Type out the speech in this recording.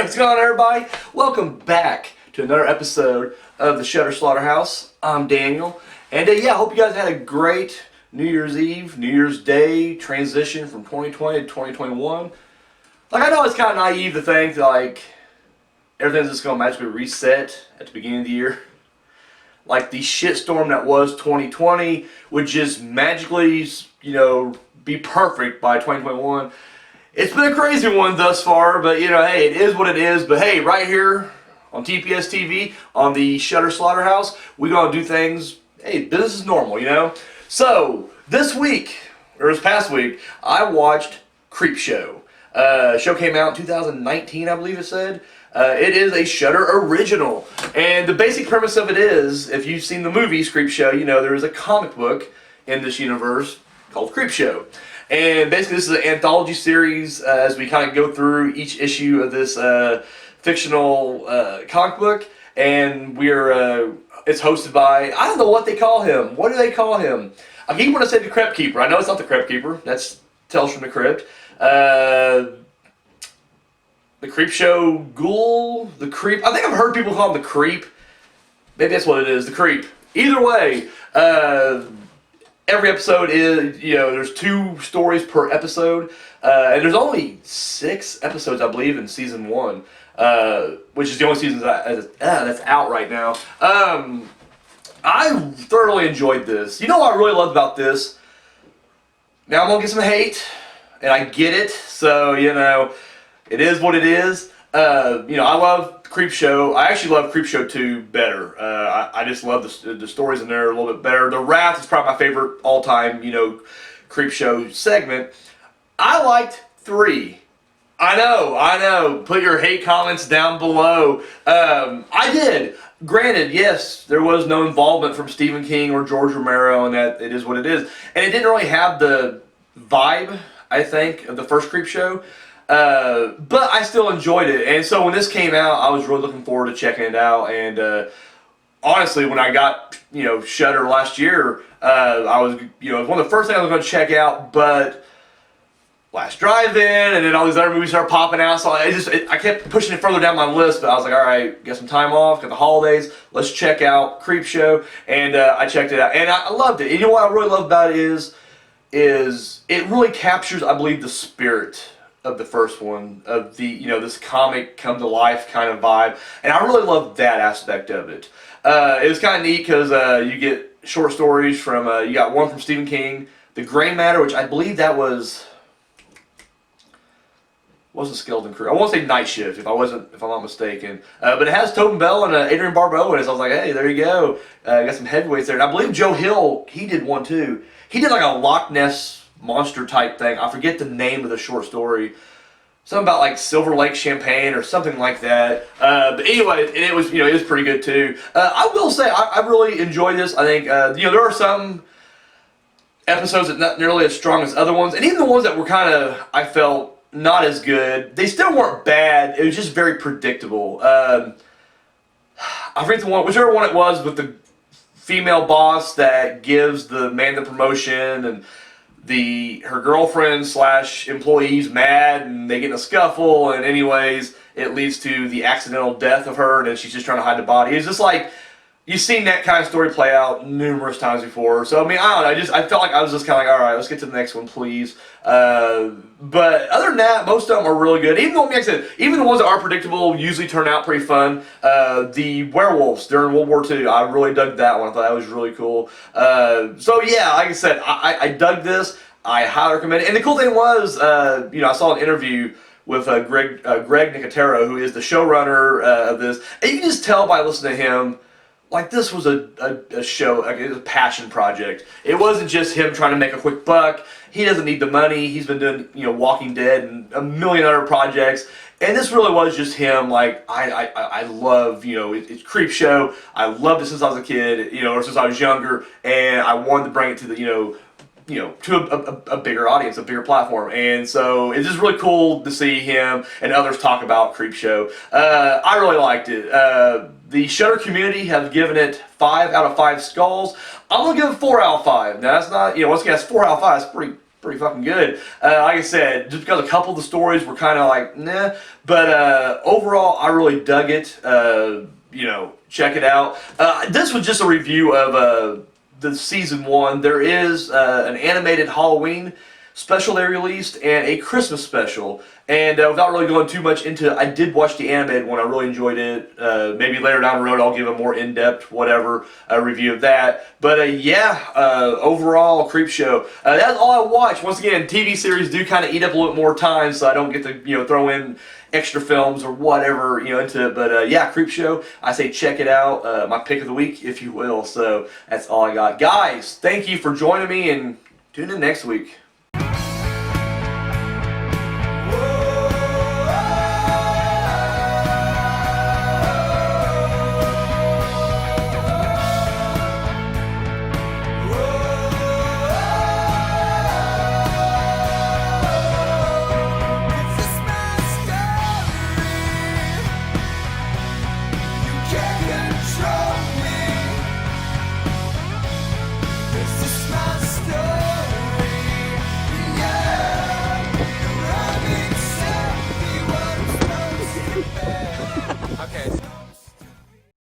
What's going on, everybody? Welcome back to another episode of the Shudder Slaughterhouse. I'm Daniel, and I hope you guys had a great New Year's Eve, New Year's Day transition from 2020 to 2021. Like, I know it's kind of naive to think that, like, everything's just going to magically reset at the beginning of the year. Like, the shitstorm that was 2020 would just magically, be perfect by 2021. It's been a crazy one thus far, but, hey, it is what it is. But, hey, right here on TPS TV, on the Shudder Slaughterhouse, we're going to do things, hey, business is normal, So, this past week, I watched Creepshow. Show came out in 2019, I believe it said. It is a Shudder original. And the basic premise of it is, if you've seen the movies Creepshow, there is a comic book in this universe called Creepshow. And basically this is an anthology series as we kind of go through each issue of this fictional comic book. And it's hosted by, I don't know what they call him. What do they call him? I keep wanting to say the Crypt Keeper. I know it's not the Crypt Keeper. That's Tales from the Crypt. The Creepshow Ghoul? The Creep? I think I've heard people call him the Creep. Maybe that's what it is, the Creep. Either way, every episode is, there's 2 stories per episode. And there's only 6 episodes, I believe, in season 1. Which is the only season that's out right now. I thoroughly enjoyed this. You know what I really loved about this? Now I'm going to get some hate. And I get it. So, it is what it is. I love Creepshow. I actually love Creepshow 2 better. I just love the stories in there a little bit better. The Wrath is probably my favorite all-time, Creepshow segment. I liked 3. I know. Put your hate comments down below. I did. Granted, yes, there was no involvement from Stephen King or George Romero, and that it is what it is. And it didn't really have the vibe, I think, of the first Creepshow. But I still enjoyed it. And so when this came out, I was really looking forward to checking it out. And honestly, when I got, Shudder last year, I was, it was one of the first things I was going to check out. But Last Drive-In, and then all these other movies started popping out. So I kept pushing it further down my list. But I was like, all right, get some time off, got the holidays. Let's check out Creepshow. And I checked it out. And I loved it. And you know what I really love about it is it really captures, I believe, the spirit of the first one, of the, this comic come to life kind of vibe. And I really love that aspect of it. It was kind of neat because you get short stories from, you got one from Stephen King, The Gray Matter, which I believe that wasn't Skeleton Crew. I won't say Night Shift if I'm not mistaken. But it has Tobin Bell and Adrian Barbeau in it. So I was like, hey, there you go. Got some heavyweights there. And I believe Joe Hill, he did one too. He did like a Loch Ness monster type thing. I forget the name of the short story. Something about like Silver Lake Champagne or something like that. But anyway, it was pretty good too. I will say I really enjoyed this. I think there are some episodes that not nearly as strong as other ones, and even the ones that were kind of, I felt, not as good. They still weren't bad. It was just very predictable. I forget whichever one it was with the female boss that gives the man the promotion, and her girlfriend / employees mad, and they get in a scuffle, and anyways, it leads to the accidental death of her, and then she's just trying to hide the body. It's just like, you've seen that kind of story play out numerous times before. So, I mean, I don't know, I felt like I was just kind of like, alright, let's get to the next one, please. But other than that, most of them are really good. Even though, like I said, even the ones that are predictable usually turn out pretty fun. The werewolves during World War II, I really dug that one. I thought that was really cool. So yeah, like I said, I dug this. I highly recommend it. And the cool thing was, I saw an interview with Greg Nicotero, who is the showrunner of this. And you can just tell by listening to him, like, this was a show, like, it was a passion project. It wasn't just him trying to make a quick buck. He doesn't need the money. He's been doing, Walking Dead and a million other projects. And this really was just him. Like, I love, it's Creepshow. I loved it since I was a kid, or since I was younger. And I wanted to bring it to the, to a bigger audience, a bigger platform. And so it's just really cool to see him and others talk about Creepshow. I really liked it. The Shudder community has given it 5 out of 5 skulls. I'm going to give it 4 out of 5. Now, that's not, once again, that's 4 out of 5. That's pretty pretty fucking good. Like I said, just because a couple of the stories were kind of like, nah. But overall, I really dug it. Check it out. This was just a review of the season 1. There is an animated Halloween special they released and a Christmas special. And without really going too much into it, I did watch the animated one. I really enjoyed it. Maybe later down the road I'll give a more in-depth review of that. But overall, Creepshow. That's all I watched. Once again, TV series do kind of eat up a little bit more time, so I don't get to throw in extra films or whatever into it. But Creepshow. I say check it out. My pick of the week, if you will. So that's all I got. Guys, thank you for joining me, and tune in next week.